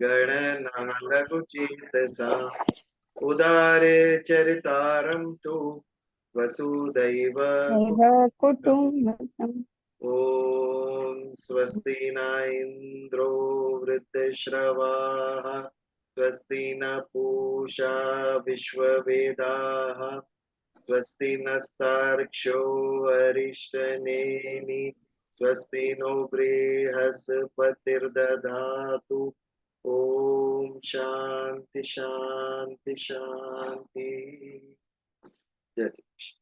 गणनालघुचेतसा उदारे चरितारं तु वसुदैव कुटुम्बकम्। ॐ स्वस्ति न इन्द्रो वृद्धश्रवाः स्वस्ति न पूषा विश्ववेदाः स्वस्ति नस्तार्क्ष्यो अरिष्टनेमि स्वस्ति नो बृहस्पतिर्दधातु ॐ शांति शांति शांति। जय श्री कृष्ण।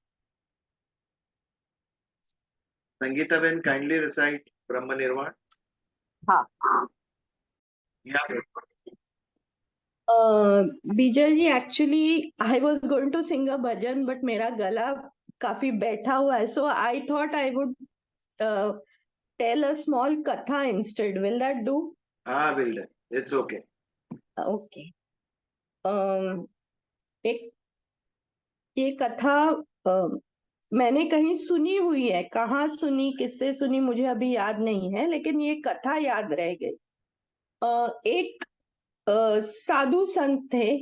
Sangeeta ben kindly recite Brahma Nirvana. हाँ। Bijal ji, actually I was going to sing a bhajan but मेरा गला काफी बैठा हुआ है, so I thought I would tell a small katha instead. Will that do? हाँ will do, it's okay. Okay. एक ये कथा मैंने कहीं सुनी हुई है. कहाँ सुनी, किससे सुनी, मुझे अभी याद नहीं है, लेकिन ये कथा याद रह गई. एक साधु संत थे,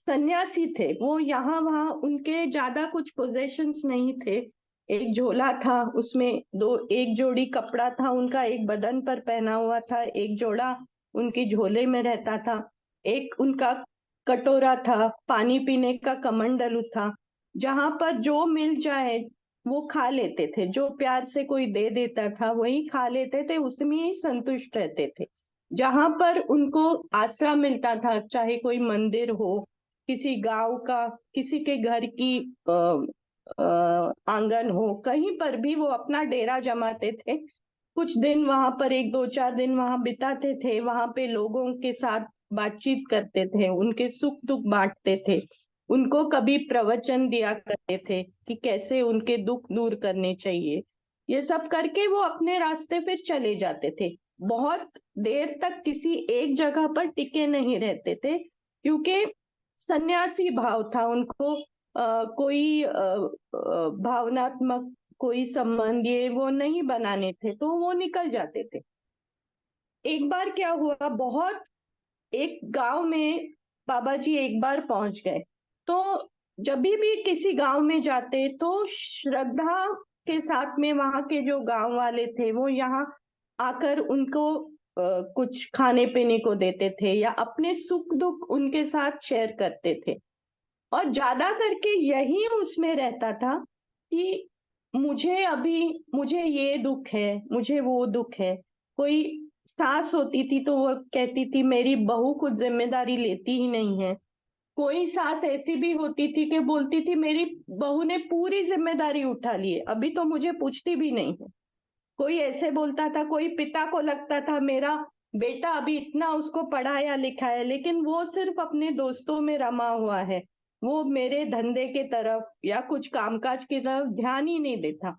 सन्यासी थे. वो यहाँ वहाँ, उनके ज्यादा कुछ पोजेशंस नहीं थे. एक झोला था, उसमें एक जोड़ी कपड़ा था उनका, एक बदन पर पहना हुआ था, एक जोड़ा उनकी झोले में रहता था. एक उनका कटोरा था, पानी पीने का कमंडलू था. जहां पर जो मिल जाए वो खा लेते थे. जो प्यार से कोई दे देता था वही खा लेते थे, उसमें ही संतुष्ट रहते थे. जहां पर उनको आसरा मिलता था, चाहे कोई मंदिर हो, किसी गांव का, किसी के घर की आंगन हो, कहीं पर भी वो अपना डेरा जमाते थे. कुछ दिन वहां पर, एक दो चार दिन वहां बिताते थे. वहां पे लोगों के साथ बातचीत करते थे, उनके सुख दुख बांटते थे, उनको कभी प्रवचन दिया करते थे कि कैसे उनके दुख दूर करने चाहिए. ये सब करके वो अपने रास्ते फिर चले जाते थे. बहुत देर तक किसी एक जगह पर टिके नहीं रहते थे, क्योंकि सन्यासी भाव था उनको. कोई भावनात्मक कोई संबंध ये वो नहीं बनाने थे, तो वो निकल जाते थे. एक बार क्या हुआ, बहुत एक गांव में बाबा जी एक बार पहुंच गए. तो जब भी किसी गांव में जाते तो श्रद्धा के साथ में वहां के जो गांव वाले थे वो यहाँ आकर उनको कुछ खाने पीने को देते थे, या अपने सुख दुख उनके साथ शेयर करते थे. और ज्यादा करके यही उसमें रहता था कि मुझे ये दुख है, मुझे वो दुख है. कोई सास होती थी तो वो कहती थी मेरी बहू कुछ जिम्मेदारी लेती ही नहीं है. कोई सास ऐसी भी होती थी कि बोलती थी मेरी बहू ने पूरी जिम्मेदारी उठा ली है, अभी तो मुझे पूछती भी नहीं है. कोई ऐसे बोलता था. कोई पिता को लगता था मेरा बेटा अभी इतना उसको पढ़ाया लिखाया, लेकिन वो सिर्फ अपने दोस्तों में रमा हुआ है, वो मेरे धंधे के तरफ या कुछ कामकाज की तरफ ध्यान ही नहीं देता.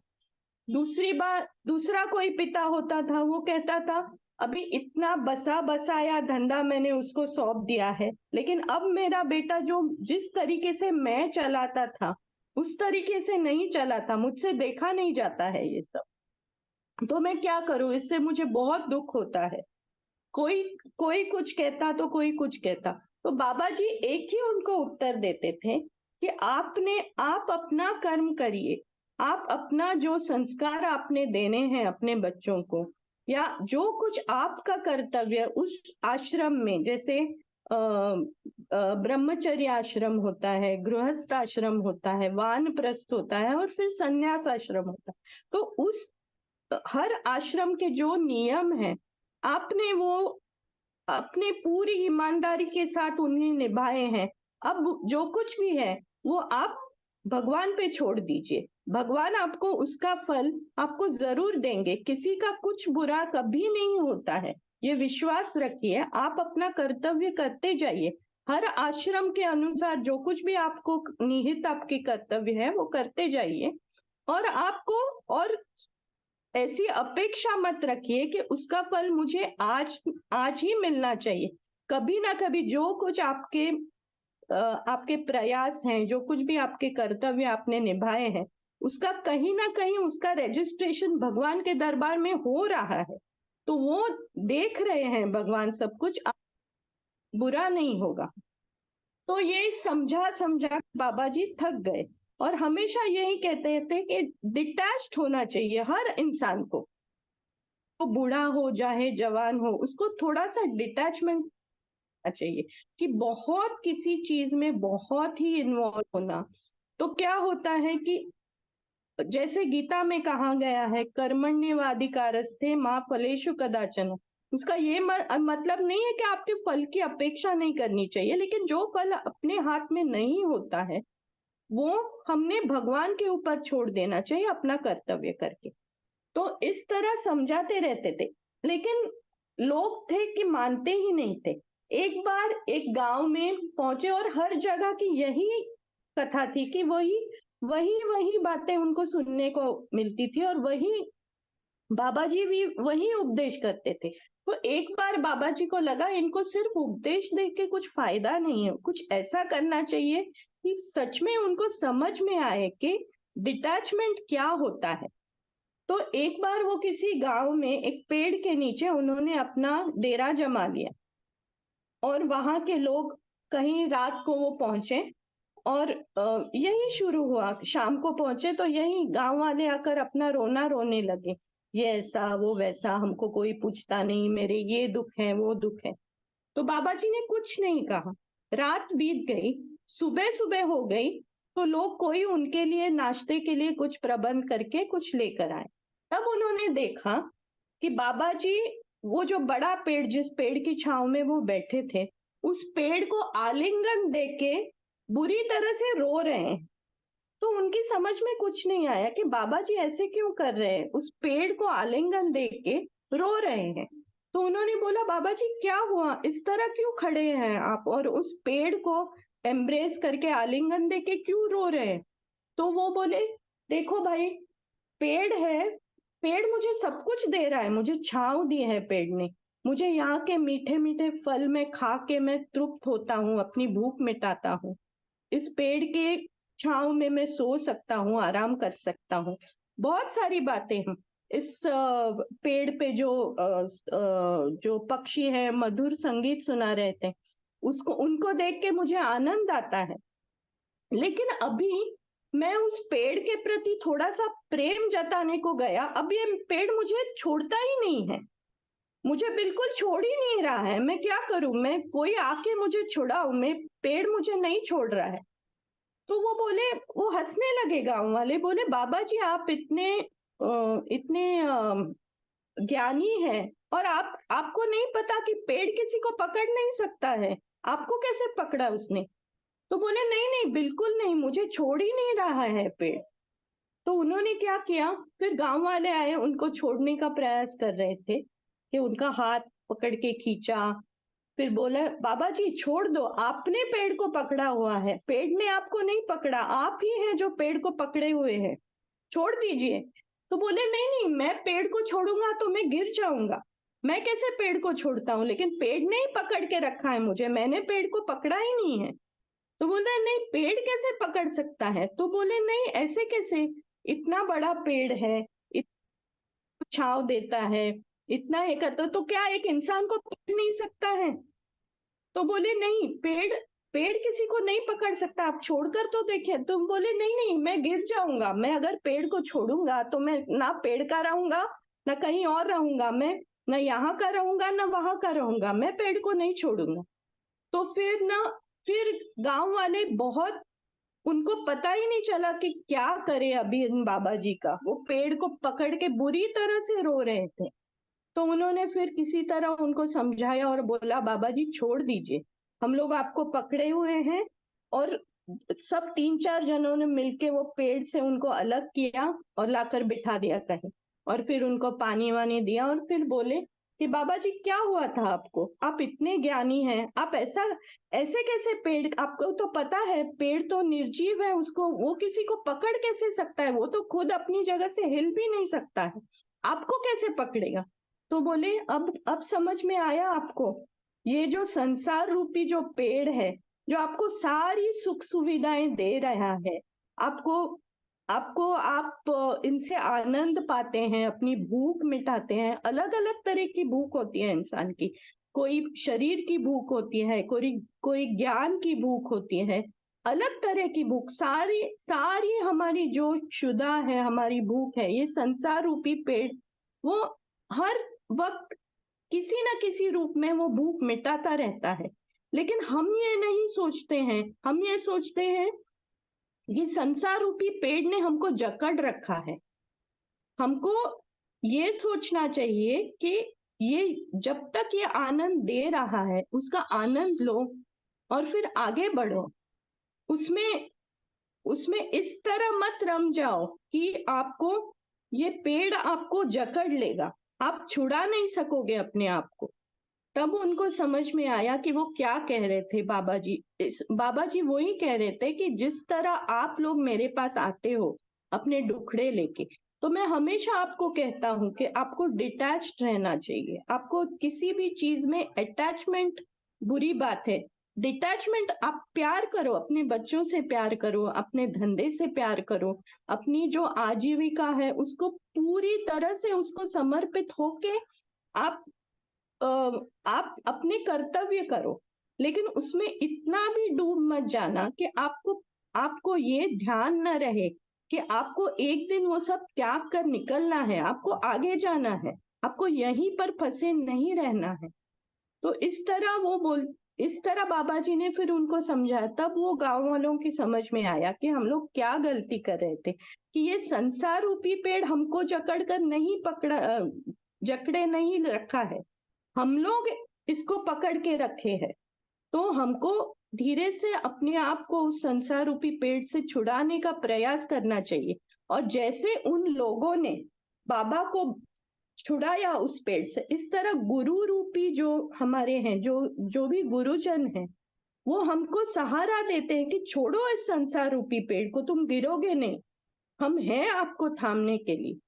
दूसरा कोई पिता होता था, वो कहता था अभी इतना बसा बसाया धंधा मैंने उसको सौंप दिया है, लेकिन अब मेरा बेटा जो जिस तरीके से मैं चलाता था उस तरीके से नहीं चलाता, मुझसे देखा नहीं जाता है ये सब. तो मैं क्या करूं, इससे मुझे बहुत दुख होता है. कोई कोई कुछ कहता तो कोई कुछ कहता. तो बाबा जी एक ही उनको उत्तर देते थे कि आप अपना कर्म करिए. आप अपना जो संस्कार आपने देने हैं अपने बच्चों को, या जो कुछ आपका कर्तव्य उस आश्रम में, जैसे ब्रह्मचर्य आश्रम होता है, गृहस्थ आश्रम होता है, वानप्रस्थ होता है, और फिर संन्यास आश्रम होता है. तो उस हर आश्रम के जो नियम है आपने वो अपने पूरी ईमानदारी के साथ उन्हें निभाए हैं. अब जो कुछ भी है वो आप भगवान पे छोड़ दीजिए. भगवान आपको उसका फल आपको जरूर देंगे. किसी का कुछ बुरा कभी नहीं होता है, ये विश्वास रखिए. आप अपना कर्तव्य करते जाइए. हर आश्रम के अनुसार जो कुछ भी आपको निहित आपके कर्तव्य है वो करते जाइए. और आपको और ऐसी अपेक्षा मत रखिए कि उसका फल मुझे आज ही मिलना चाहिए. कभी ना कभी जो कुछ आपके प्रयास हैं, जो कुछ भी आपके कर्तव्य आपने निभाए हैं, उसका कहीं ना कहीं उसका रजिस्ट्रेशन भगवान के दरबार में हो रहा है. तो वो देख रहे हैं भगवान सब कुछ. बुरा नहीं होगा। तो ये समझा समझा बाबा जी थक गए और हमेशा यही कहते थे कि डिटैच्ड होना चाहिए हर इंसान को, वो बूढ़ा हो चाहे जवान हो, उसको थोड़ा सा डिटैचमेंट चाहिए कि बहुत किसी चीज में बहुत ही इन्वॉल्व होना। तो क्या होता है कि जैसे गीता में कहा गया है, कर्मण्येवाधिकारस्ते माँ फलेषु कदाचन, उसका ये मतलब नहीं है कि आपके फल की अपेक्षा नहीं करनी चाहिए, लेकिन जो फल अपने हाथ में नहीं होता है वो हमने भगवान के ऊपर छोड़ देना चाहिए अपना कर्तव्य करके। तो इस तरह समझाते रहते थे, लेकिन लोग थे कि मानते ही नहीं थे। एक बार एक गांव में पहुंचे और हर जगह की यही कथा थी कि वही वही वही बातें उनको सुनने को मिलती थी और वही बाबा जी भी वही उपदेश करते थे। तो एक बार बाबा जी को लगा इनको सिर्फ उपदेश दे के कुछ फायदा नहीं है, कुछ ऐसा करना चाहिए कि सच में उनको समझ में आए कि डिटैचमेंट क्या होता है। तो एक बार वो किसी गांव में एक पेड़ के नीचे उन्होंने अपना डेरा जमा लिया और वहां के लोग कहीं रात को वो पहुंचे और यही शुरू हुआ, शाम को पहुंचे तो यही गांव वाले आकर अपना रोना रोने लगे, ये ऐसा वो वैसा, हमको कोई पूछता नहीं, मेरे ये दुख है वो दुख है। तो बाबा जी ने कुछ नहीं कहा। रात बीत गई, सुबह सुबह हो गई, तो लोग कोई उनके लिए नाश्ते के लिए कुछ प्रबंध करके कुछ लेकर आए। तब उन्होंने देखा कि बाबा जी वो जो बड़ा पेड़, जिस पेड़ की छांव में वो बैठे थे, उस पेड़ को आलिंगन देके बुरी तरह से रो रहे हैं। तो उनकी समझ में कुछ नहीं आया कि बाबा जी ऐसे क्यों कर रहे हैं, उस पेड़ को आलिंगन दे के रो रहे हैं। तो उन्होंने बोला, बाबा जी क्या हुआ, इस तरह क्यों खड़े हैं आप और उस पेड़ को एम्ब्रेस करके आलिंगन दे के क्यों रो रहे हैं? तो वो बोले, देखो भाई, पेड़ है, पेड़ मुझे सब कुछ दे रहा है, मुझे छांव दी है पेड़ ने, मुझे यहाँ के मीठे मीठे फल में खा के मैं तृप्त होता हूँ, अपनी भूख मिटाता हूँ। इस पेड़ के छांव में मैं सो सकता हूँ, आराम कर सकता हूँ। बहुत सारी बातें हैं इस पेड़ पे जो पक्षी है मधुर संगीत सुना रहे थे, उसको उनको देख के मुझे आनंद आता है। लेकिन अभी मैं उस पेड़ के प्रति थोड़ा सा प्रेम जताने को गया, अब ये पेड़ मुझे छोड़ता ही नहीं है, मुझे बिल्कुल छोड़ ही नहीं रहा है। मैं क्या करूं, मैं कोई आके मुझे छुड़ाओ, मैं पेड़ मुझे नहीं छोड़ रहा है। तो वो बोले, वो हंसने लगे, गांव वाले बोले, बाबा जी आप इतने ज्ञानी हैं और आपको नहीं पता कि पेड़ किसी को पकड़ नहीं सकता है, आपको कैसे पकड़ा उसने? तो बोले, नहीं नहीं बिल्कुल नहीं, मुझे छोड़ ही नहीं रहा है पेड़। तो उन्होंने क्या किया, फिर गांव वाले आए, उनको छोड़ने का प्रयास कर रहे थे कि उनका हाथ पकड़ के खींचा, फिर बोला, बाबा जी छोड़ दो, आपने पेड़ को पकड़ा हुआ है, पेड़ ने आपको नहीं पकड़ा, आप ही हैं जो पेड़ को पकड़े हुए हैं, छोड़ दीजिए। तो बोले, नहीं नहीं, मैं पेड़ को छोड़ूंगा तो मैं गिर जाऊंगा, मैं कैसे पेड़ को छोड़ता हूँ, लेकिन पेड़ ने ही पकड़ के रखा है मुझे, मैंने पेड़ को पकड़ा ही नहीं है। तो बोला, नहीं पेड़ कैसे पकड़ सकता है? तो बोले, नहीं ऐसे कैसे, इतना बड़ा पेड़ है, छांव देता है, इतना है करता, तो क्या एक इंसान को पकड़ नहीं सकता है? तो बोले, नहीं पेड़ पेड़ किसी को नहीं पकड़ सकता, आप छोड़कर तो देखिए। तुम बोले, नहीं नहीं, मैं गिर जाऊंगा, मैं अगर पेड़ को छोड़ूंगा तो मैं ना पेड़ का रहूंगा ना कहीं और रहूंगा, मैं ना यहाँ का रहूंगा ना वहां का रहूंगा, मैं पेड़ को नहीं छोड़ूंगा। तो फिर गांव वाले बहुत, उनको पता ही नहीं चला कि क्या करे अभी इन बाबा जी का, वो पेड़ को पकड़ के बुरी तरह से रो रहे थे। तो उन्होंने फिर किसी तरह उनको समझाया और बोला, बाबा जी छोड़ दीजिए, हम लोग आपको पकड़े हुए हैं। और सब 3-4 जनों ने मिलके वो पेड़ से उनको अलग किया और लाकर बिठा दिया कहीं, और फिर उनको पानी वानी दिया और फिर बोले कि बाबा जी क्या हुआ था आपको, आप इतने ज्ञानी हैं, आप ऐसा ऐसे कैसे, पेड़ आपको तो पता है पेड़ तो निर्जीव है, उसको वो किसी को पकड़ कैसे सकता है, वो तो खुद अपनी जगह से हिल भी नहीं सकता है, आपको कैसे पकड़ेगा? तो बोले, अब समझ में आया आपको, ये जो संसार रूपी जो पेड़ है, जो आपको सारी सुख सुविधाएं दे रहा है, आपको आपको आप इनसे आनंद पाते हैं, अपनी भूख मिटाते हैं, अलग अलग तरह की भूख होती है इंसान की, कोई शरीर की भूख होती है, कोई ज्ञान की भूख होती है, अलग तरह की भूख। सारी सारी हमारी जो क्षुधा है, हमारी भूख है, ये संसार रूपी पेट वो हर वक्त किसी न किसी रूप में वो भूख मिटाता रहता है। लेकिन हम ये नहीं सोचते हैं, हम ये सोचते हैं ये संसार रूपी पेड़ ने हमको जकड़ रखा है। हमको ये सोचना चाहिए कि ये जब तक ये आनंद दे रहा है उसका आनंद लो और फिर आगे बढ़ो। उसमें उसमें इस तरह मत रम जाओ कि आपको ये पेड़ आपको जकड़ लेगा, आप छुड़ा नहीं सकोगे अपने आप को। तब उनको समझ में आया कि वो क्या कह रहे थे बाबा जी। बाबा जी वही कह रहे थे कि जिस तरह आप लोग मेरे पास आते हो अपने दुखड़े लेके, तो मैं हमेशा आपको कहता हूं कि आपको डिटैच्ड रहना चाहिए। आपको किसी भी चीज में अटैचमेंट बुरी बात है। डिटैचमेंट, आप प्यार करो, अपने बच्चों से प्यार करो, अपने धंधे से प्यार करो, अपनी जो आजीविका है उसको पूरी तरह से उसको समर्पित होके आप आप अपने कर्तव्य करो। लेकिन उसमें इतना भी डूब मत जाना कि आपको ये ध्यान न रहे कि आपको एक दिन वो सब त्याग कर निकलना है, आपको आगे जाना है, आपको यहीं पर फंसे नहीं रहना है। तो इस तरह बाबा जी ने फिर उनको समझाया। तब वो गांव वालों की समझ में आया कि हम लोग क्या गलती कर रहे थे, कि ये संसार रूपी पेड़ हमको जकड़े नहीं रखा है, हम लोग इसको पकड़ के रखे हैं। तो हमको धीरे से अपने आप को उस संसार रूपी पेड़ से छुड़ाने का प्रयास करना चाहिए। और जैसे उन लोगों ने बाबा को छुड़ाया उस पेड़ से, इस तरह गुरु रूपी जो हमारे हैं, जो भी गुरुजन हैं, वो हमको सहारा देते हैं कि छोड़ो इस संसार रूपी पेड़ को, तुम गिरोगे नहीं, हम हैं आपको थामने के लिए।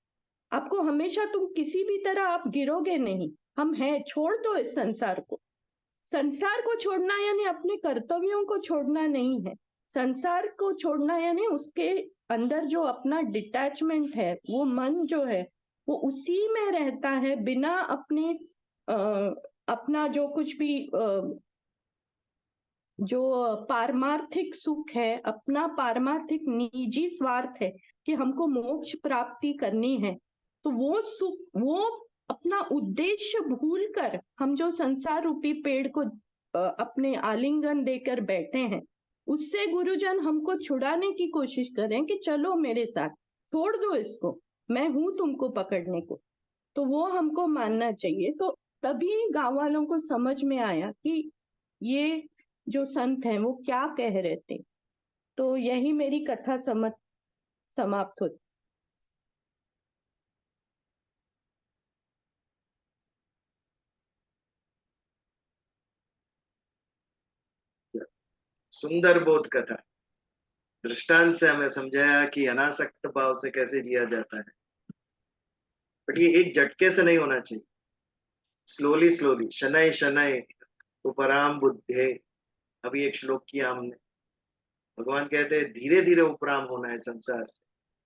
आपको हमेशा, तुम किसी भी तरह आप गिरोगे नहीं, हम हैं, छोड़ दो इस संसार को। संसार को छोड़ना यानी अपने कर्तव्यों को छोड़ना नहीं है। संसार को छोड़ना यानी उसके अंदर जो अपना डिटैचमेंट है, वो मन जो है वो उसी में रहता है, बिना अपना जो कुछ भी जो पारमार्थिक सुख है, अपना पारमार्थिक निजी स्वार्थ है कि हमको मोक्ष प्राप्ति करनी है, तो वो सुख, वो अपना उद्देश्य भूलकर हम जो संसार रूपी पेड़ को अपने आलिंगन देकर बैठे हैं, उससे गुरुजन हमको छुड़ाने की कोशिश करें कि चलो मेरे साथ, छोड़ दो इसको, मैं हूं तुमको पकड़ने को। तो वो हमको मानना चाहिए। तो तभी गांव वालों को समझ में आया कि ये जो संत हैं वो क्या कह रहे थे। तो यही मेरी कथा समाप्त होती। सुंदर बोध कथा। दृष्टांत से हमें समझाया कि अनासक्त भाव से कैसे जिया जाता है। बट ये एक झटके से नहीं होना चाहिए, स्लोली स्लोली, शनय शनय उपराम बुद्धे। अभी एक श्लोक किया हमने। भगवान कहते हैं धीरे धीरे उपराम होना है संसार से,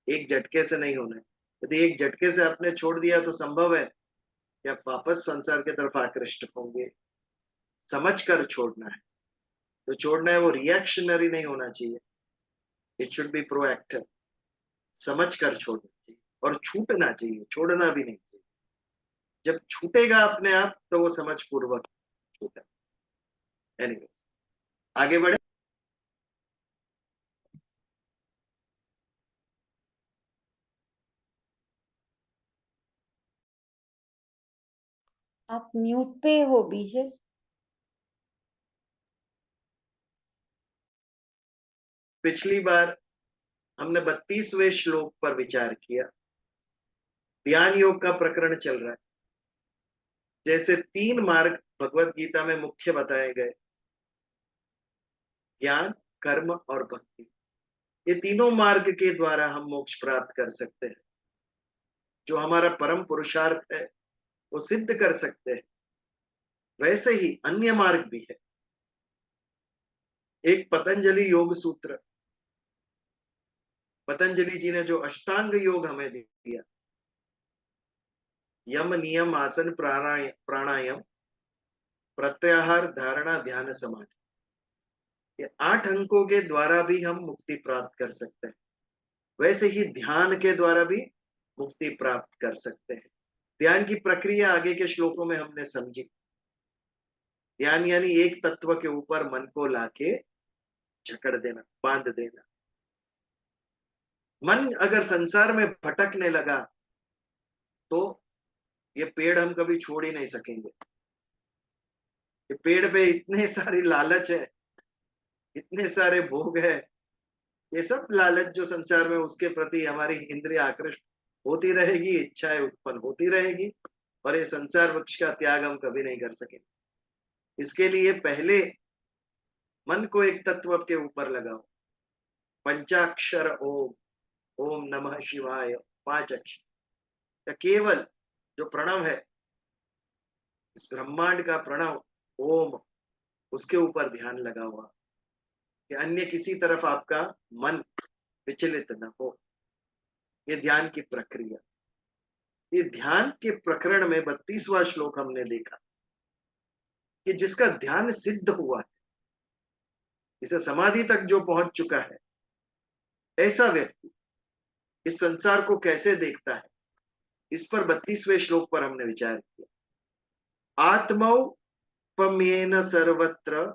एक झटके से नहीं होना है। यदि एक झटके से आपने छोड़ दिया तो संभव है कि आप वापस संसार की तरफ आकृष्ट होंगे। समझ कर छोड़ना है। तो छोड़ना है वो रिएक्शनरी नहीं होना चाहिए, इट शुड बी प्रोएक्टिव। समझ कर छोड़ना चाहिए और छूटना चाहिए, छोड़ना भी नहीं चाहिए। जब छूटेगा अपने आप तो वो समझ पूर्वक छूटा। एनीवेज, आगे बढ़े। आप म्यूट पे हो बीजे। पिछली बार हमने 32वें श्लोक पर विचार किया। ध्यान योग का प्रकरण चल रहा है। जैसे 3 मार्ग भगवत गीता में मुख्य बताए गए, ज्ञान, कर्म और भक्ति। ये तीनों मार्ग के द्वारा हम मोक्ष प्राप्त कर सकते हैं। जो हमारा परम पुरुषार्थ है वो सिद्ध कर सकते हैं। वैसे ही अन्य मार्ग भी है। एक पतंजलि योग सूत्र, पतंजलि जी ने जो अष्टांग योग हमें दिया, यम नियम आसन प्राणायाम प्रत्याहार, धारणा, ध्यान, समाधि, ये 8 अंकों के द्वारा भी हम मुक्ति प्राप्त कर सकते हैं। वैसे ही ध्यान के द्वारा भी मुक्ति प्राप्त कर सकते हैं। ध्यान की प्रक्रिया आगे के श्लोकों में हमने समझी। ध्यान यानी एक तत्व के ऊपर मन को लाके जकड़ देना, बांध देना। मन अगर संसार में भटकने लगा तो ये पेड़ हम कभी छोड़ ही नहीं सकेंगे। ये पेड़ पे इतने सारी लालच है, इतने सारे भोग है, ये सब लालच जो संसार में, उसके प्रति हमारी इंद्रिय आकृष्ट होती रहेगी, इच्छाएं उत्पन्न होती रहेगी, और ये संसार वृक्ष का त्याग हम कभी नहीं कर सकेंगे। इसके लिए पहले मन को एक तत्व के ऊपर लगाओ। पंचाक्षर ओम, ओम नमः शिवाय, 5 अक्षर, या केवल जो प्रणव है, इस ब्रह्मांड का प्रणव ओम, उसके ऊपर ध्यान लगा हुआ, कि अन्य किसी तरफ आपका मन विचलित न हो। ये ध्यान की प्रक्रिया। ये ध्यान के प्रकरण में 32वां श्लोक हमने देखा कि जिसका ध्यान सिद्ध हुआ है, जिसे समाधि तक जो पहुंच चुका है, ऐसा व्यक्ति इस संसार को कैसे देखता है, इस पर 32वें श्लोक पर हमने विचार किया। आत्मौपम्येन सर्वत्र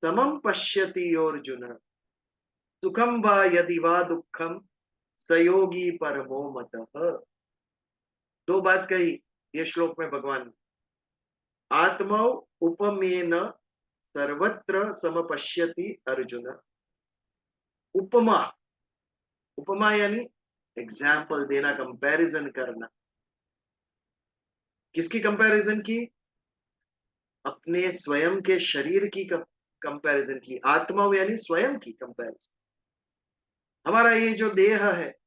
समम पश्यति अर्जुन, सुखम वा यदि वा दुखम सयोगी परमो मतः। 2 बात कही ये श्लोक में भगवान ने। आत्मौ उपमेन सर्वत्र समपश्यति अर्जुन। उपमा, उपमा यानी एग्जाम्पल देना, कंपैरिजन करना। किसकी कंपैरिजन की? अपने स्वयं के शरीर की कंपैरिजन की। आत्मा यानी स्वयं की कंपैरिजन। हमारा ये जो देह है,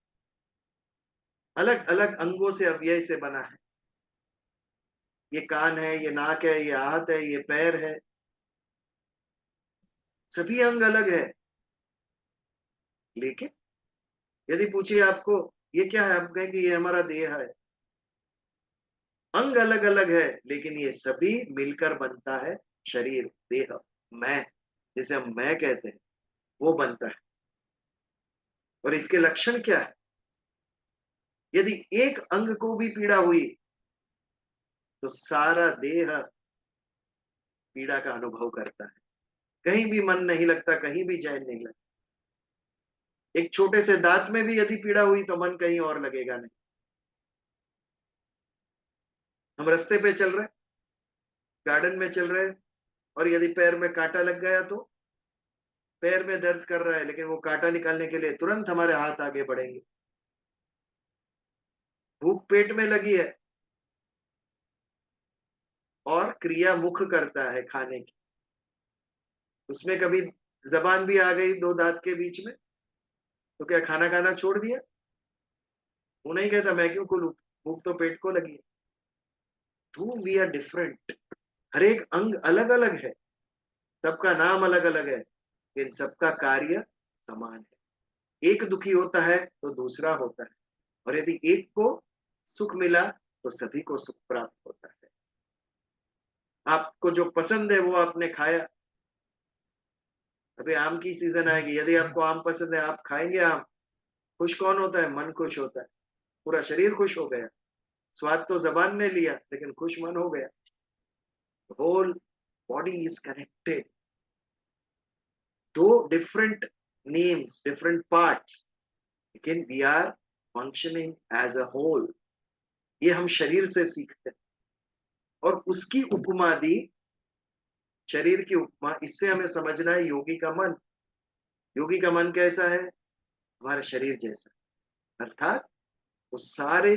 अलग अलग अंगों से अव्यय से बना है। ये कान है, ये नाक है, ये हाथ है, ये पैर है, सभी अंग अलग है। लेकिन यदि पूछिए आपको ये क्या है, आप कहेंगे ये हमारा देह है। अंग अलग अलग है, लेकिन ये सभी मिलकर बनता है शरीर, देह, मैं, जिसे हम मैं कहते हैं, वो बनता है। और इसके लक्षण क्या है? यदि एक अंग को भी पीड़ा हुई तो सारा देह पीड़ा का अनुभव करता है। कहीं भी मन नहीं लगता, कहीं भी चैन नहीं लगता। एक छोटे से दांत में भी यदि पीड़ा हुई तो मन कहीं और लगेगा नहीं। हम रास्ते पे चल रहे, गार्डन में चल रहे, और यदि पैर में कांटा लग गया तो पैर में दर्द कर रहा है, लेकिन वो कांटा निकालने के लिए तुरंत हमारे हाथ आगे बढ़ेंगे। भूख पेट में लगी है और क्रिया मुख करता है खाने की, उसमें कभी जबान भी आ गई 2 दांत के बीच में, तो क्या खाना खाना छोड़ दिया? वो नहीं कहता मैं क्यों खोलूं, भूख तो पेट को लगी है। Two we are different. हर एक अंग अलग अलग है, सबका नाम अलग अलग है, लेकिन सबका कार्य समान है। एक दुखी होता है तो दूसरा होता है, और यदि एक को सुख मिला तो सभी को सुख प्राप्त होता है। आपको जो पसंद है वो आपने खाया। अभी आम की सीजन आएगी, यदि आपको आम पसंद है, आप खाएंगे आम, खुश कौन होता है? मन खुश होता है, पूरा शरीर खुश हो गया। स्वाद तो जबान ने लिया, लेकिन खुश मन हो गया। Whole body is connected. 2 different names, different parts, लेकिन we are functioning as a whole. ये हम शरीर से सीखते हैं, और उसकी उपमा दी, शरीर की उपमा। इससे हमें समझना है योगी का मन। योगी का मन कैसा है? हमारा शरीर जैसा, अर्थात वो सारे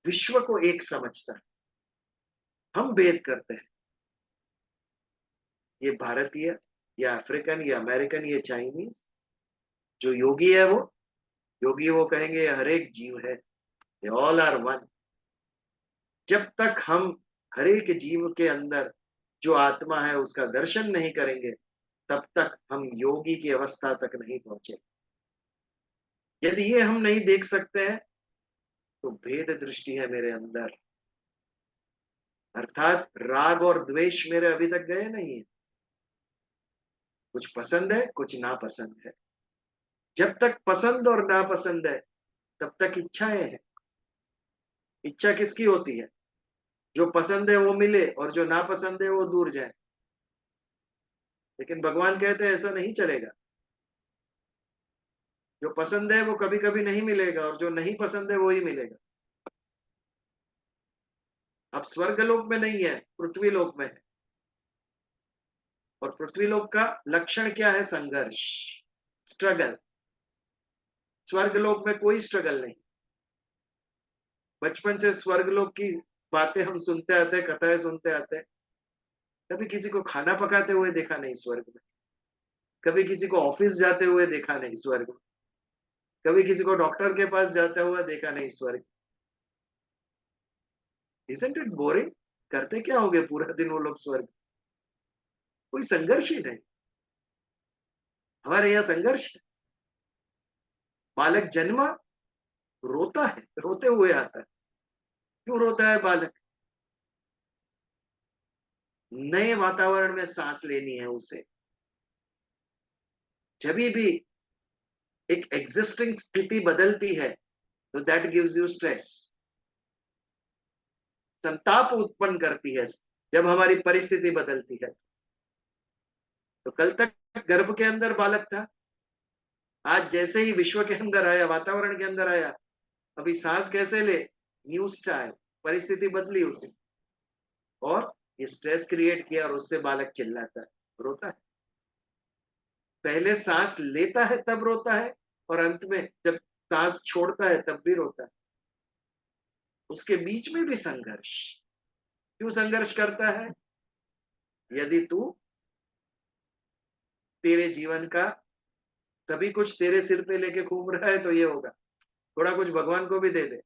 विश्व को एक समझता है। हम भेद करते हैं, ये भारतीय, या अफ्रीकन, या अमेरिकन, ये चाइनीज। जो योगी है वो योगी, वो कहेंगे हर एक जीव है, दे ऑल आर वन। जब तक हम हर एक जीव के अंदर जो आत्मा है उसका दर्शन नहीं करेंगे, तब तक हम योगी की अवस्था तक नहीं पहुंचे। यदि ये हम नहीं देख सकते हैं तो भेद दृष्टि है मेरे अंदर। अर्थात राग और द्वेष मेरे अभी तक गए नहीं है। कुछ पसंद है, कुछ नापसंद है। जब तक पसंद और नापसंद है तब तक इच्छाएं हैं। इच्छा किसकी होती है? जो पसंद है वो मिले और जो नापसंद है वो दूर जाए। लेकिन भगवान कहते हैं ऐसा नहीं चलेगा। जो पसंद है वो कभी कभी नहीं मिलेगा और जो नहीं पसंद है वो ही मिलेगा। अब स्वर्ग लोक में नहीं है, पृथ्वी लोक में है। और पृथ्वी लोक का लक्षण क्या है? संघर्ष, स्ट्रगल। स्वर्ग लोक में कोई स्ट्रगल नहीं। बचपन से स्वर्ग लोक की बातें हम सुनते आते हैं, कथाएं सुनते आते हैं। कभी किसी को खाना पकाते हुए देखा नहीं स्वर्ग में। कभी किसी को ऑफिस जाते हुए देखा नहीं स्वर्ग में। कभी किसी को डॉक्टर के पास जाता हुआ देखा नहीं स्वर्ग। Isn't it boring? करते क्या होगे पूरा दिन वो लोग स्वर्ग? कोई संघर्ष ही नहीं। हमारे यहाँ संघर्ष है। बालक जन्मा, रोता है, रोते हुए आता है। क्यों रोता है बालक? नए वातावरण में सांस लेनी है उसे। जब भी एक एग्जिस्टिंग स्थिति बदलती है तो दैट गिव्स यू स्ट्रेस, संताप उत्पन्न करती है जब हमारी परिस्थिति बदलती है। तो कल तक गर्भ के अंदर बालक था, आज जैसे ही विश्व के अंदर आया, वातावरण के अंदर आया, अभी सांस कैसे ले? न्यू स्टाइल, परिस्थिति बदली उसे और ये स्ट्रेस क्रिएट किया और उससे बालक चिल्लाता है, रोता है। पहले सांस लेता है तब रोता है और अंत में जब सांस छोड़ता है तब भी रोता है। उसके बीच में भी संघर्ष। क्यों संघर्ष करता है? यदि तेरे जीवन का सभी कुछ तेरे सिर पे लेके घूम रहा है तो ये होगा। थोड़ा कुछ भगवान को भी दे दे।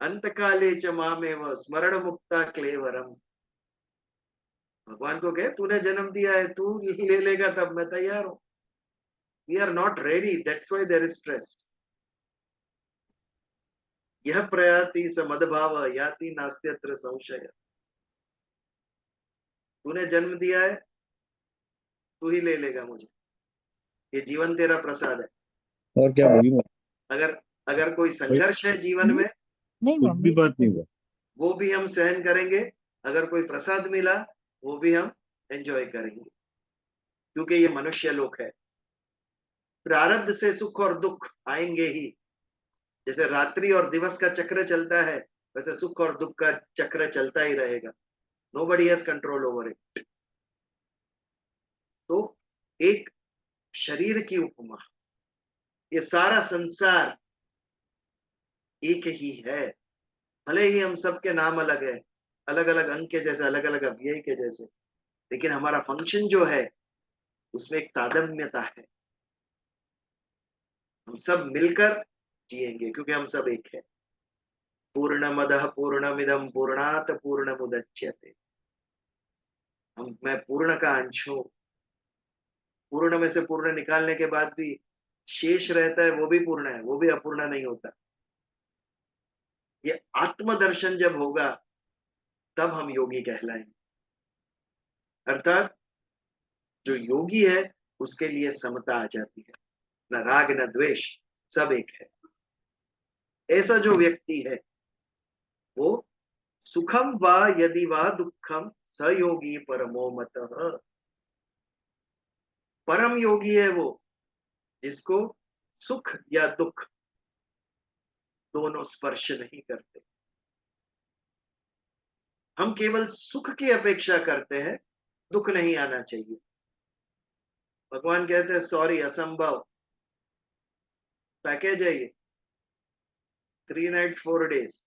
अंत काले च मामेव स्मरण मुक्ता क्लेवरम। भगवान को कहे तूने जन्म दिया है, तू ले लेगा तब मैं तैयार हूं। We are not ready, that's why there is stress. यह प्रयाति स मदभाव याति नास्त्यत्र संशय। तूने जन्म दिया है, तू ही ले लेगा मुझे। ये जीवन तेरा प्रसाद है। और क्या होगी अगर अगर कोई संघर्ष है जीवन में, नहीं कुछ भी मम्मी से बात नहीं हुआ। वो भी हम सहन करेंगे। अगर कोई प्रसाद मिला वो भी हम एंजॉय करेंगे, क्योंकि ये मनुष्य लोक है। प्रारब्ध से सुख और दुख आएंगे ही। जैसे रात्रि और दिवस का चक्र चलता है, वैसे सुख और दुख का चक्र चलता ही रहेगा। Nobody has control over it. तो एक शरीर की उपमा, ये सारा संसार एक ही है। भले ही हम सबके नाम अलग है, अलग अलग अंग के जैसे, अलग अलग अव्यय के जैसे, लेकिन हमारा फंक्शन जो है उसमें एक तादात्म्यता है। हम सब मिलकर जिएंगे क्योंकि हम सब एक है। पूर्णमदः पूर्णमिदं पूर्णात् पूर्णमुदच्यते। मैं पूर्ण का अंश हूं। पूर्ण में से पूर्ण निकालने के बाद भी शेष रहता है, वो भी पूर्ण है, वो भी अपूर्ण नहीं होता। ये आत्मदर्शन जब होगा तब हम योगी कहलाएंगे। अर्थात जो योगी है उसके लिए समता आ जाती है, न राग न द्वेष, सब एक है। ऐसा जो व्यक्ति है वो सुखम वा यदि वा दुखम स योगी परमो मतः। परम योगी है वो जिसको सुख या दुख दोनों स्पर्श नहीं करते। हम केवल सुख की अपेक्षा करते हैं, दुख नहीं आना चाहिए। भगवान कहते हैं सॉरी, असंभव। पैकेज है ये, 3 नाइट्स 4 डेज।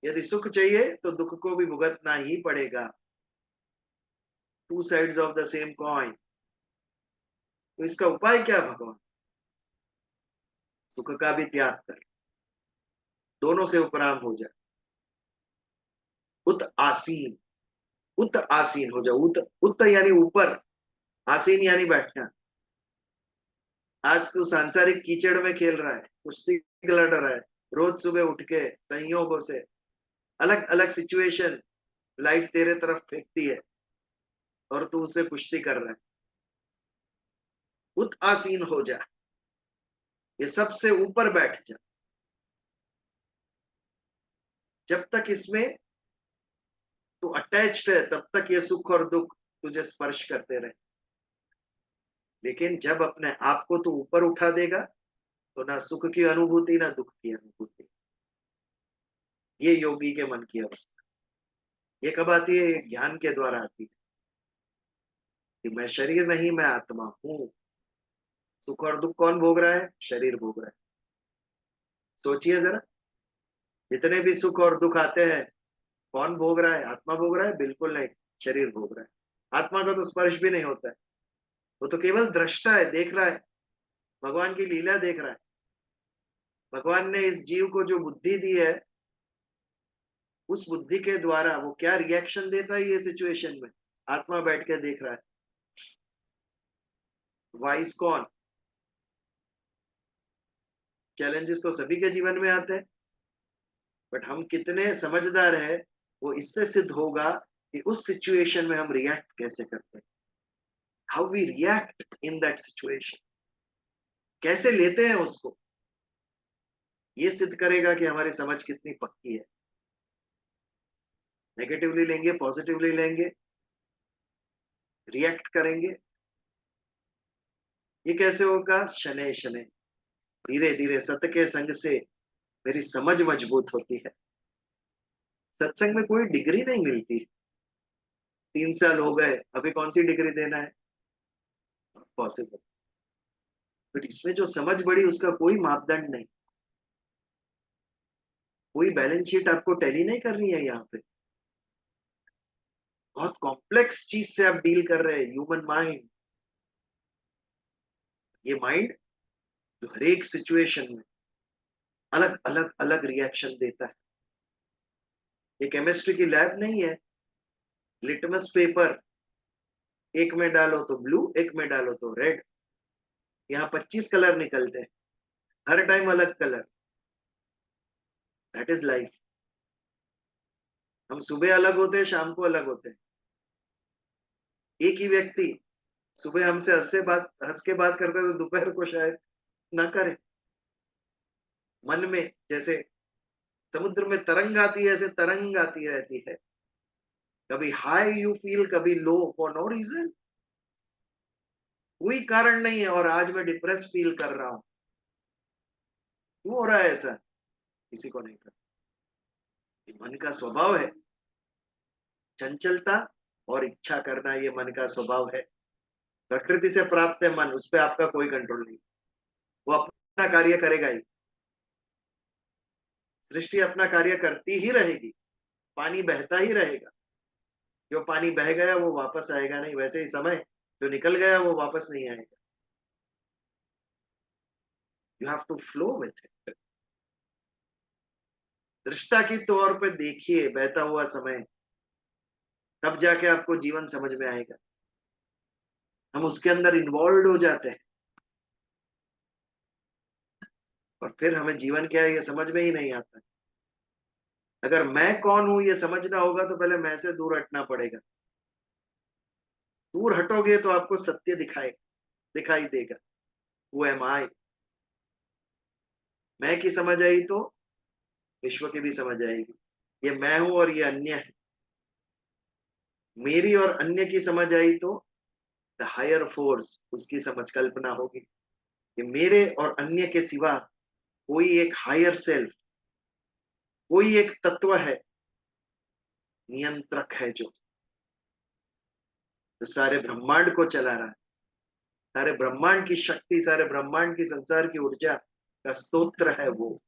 यदि सुख चाहिए तो दुख को भी भुगतना ही पड़ेगा। 2 sides of the same coin. तो इसका उपाय क्या भगवान? सुख का भी त्याग कर, दोनों से उपराम हो जाए। उत आसीन, उत आसीन हो जाओ। उत यानी ऊपर, आसीन यानी बैठना। आज तू सांसारिक कीचड़ में खेल रहा है, कुश्ती लड़ रहा है, रोज सुबह उठ के संयोगों से अलग अलग सिचुएशन लाइफ तेरे तरफ फेंकती है और तू उसे कुश्ती कर रहा है। खुद आसीन हो जा, ये सबसे ऊपर बैठ जा। जब तक इसमें तू अटैच्ड है तब तक ये सुख और दुख तुझे स्पर्श करते रहे। लेकिन जब अपने आप को तू ऊपर उठा देगा तो ना सुख की अनुभूति ना दुख की अनुभूति। ये योगी के मन की अवस्था। ये कब आती है? ये ज्ञान के द्वारा आती है कि मैं शरीर नहीं, मैं आत्मा हूं। सुख और दुख कौन भोग रहा है? शरीर भोग रहा है। सोचिए जरा, जितने भी सुख और दुख आते हैं कौन भोग रहा है? आत्मा भोग रहा है? बिल्कुल नहीं, शरीर भोग रहा है। आत्मा का तो स्पर्श भी नहीं होता है, वो तो केवल दृष्टा है, देख रहा है, भगवान की लीला देख रहा है। भगवान ने इस जीव को जो बुद्धि दी है, उस बुद्धि के द्वारा वो क्या रिएक्शन देता है ये सिचुएशन में, आत्मा बैठ के देख रहा है। वाइस कौन? चैलेंजेस तो सभी के जीवन में आते हैं, बट हम कितने समझदार है वो इससे सिद्ध होगा कि उस सिचुएशन में हम रिएक्ट कैसे करते हैं। How we react in that situation, कैसे लेते हैं उसको, ये सिद्ध करेगा कि हमारी समझ कितनी पक्की है। नेगेटिवली लेंगे, पॉजिटिवली लेंगे, रिएक्ट करेंगे, ये कैसे होगा? शनै शनै, धीरे धीरे सत्य के संग से मेरी समझ मजबूत होती है। सत्संग में कोई डिग्री नहीं मिलती। 3 साल हो गए, अभी कौन सी डिग्री देना है? पॉसिबल। बट इसमें जो समझ बढ़ी उसका कोई मापदंड नहीं, कोई बैलेंस शीट आपको टैली नहीं कर रही है। यहाँ पे बहुत कॉम्प्लेक्स चीज से आप डील कर रहे हैं, ह्यूमन माइंड। ये माइंड जो हर एक सिचुएशन में अलग अलग अलग रिएक्शन देता है। ये केमिस्ट्री की लैब नहीं है, लिटमस पेपर एक में डालो तो ब्लू, एक में डालो तो रेड। यहाँ 25 कलर निकलते हैं, हर टाइम अलग कलर। That is life. हम सुबह अलग होते हैं, शाम को अलग होते हैं। एक ही व्यक्ति सुबह हमसे हंस के बात करता है तो दोपहर को शायद ना करे। मन में जैसे समुद्र में तरंग आती है, ऐसे तरंग आती रहती है। कभी हाई यू फील, कभी लो, फॉर नो रीजन, कोई कारण नहीं है। और आज मैं डिप्रेस फील कर रहा हूं, क्यों हो रहा है ऐसा? किसी को नहीं पता। ये मन का स्वभाव है। चंचलता और इच्छा करना, ये मन का स्वभाव है। प्रकृति से प्राप्त है मन, उस पर आपका कोई कंट्रोल नहीं। वो अपना कार्य करेगा ही। सृष्टि अपना कार्य करती ही रहेगी, पानी बहता ही रहेगा। जो पानी बह गया वो वापस आएगा नहीं, वैसे ही समय जो निकल गया वो वापस नहीं आएगा। You have to flow with it. दृष्टा की तौर पे देखिए बहता हुआ समय, तब जाके आपको जीवन समझ में आएगा। हम उसके अंदर इन्वॉल्व हो जाते हैं और फिर हमें जीवन क्या है ये समझ में ही नहीं आता। अगर मैं कौन हूं ये समझना होगा तो पहले मैं से दूर हटना पड़ेगा। दूर हटोगे तो आपको सत्य दिखाई देगा। वो एम आई। मैं की समझ आई तो विश्व की भी समझ आएगी। ये मैं हूं और ये अन्य है। मेरी और अन्य की समझ आई तो द हायर फोर्स, उसकी समझ कल्पना होगी कि मेरे और अन्य के सिवा कोई एक हायर सेल्फ, कोई एक तत्व है, नियंत्रक है, जो सारे ब्रह्मांड को चला रहा है। सारे ब्रह्मांड की शक्ति, सारे ब्रह्मांड की, संसार की ऊर्जा का स्तोत्र है वो।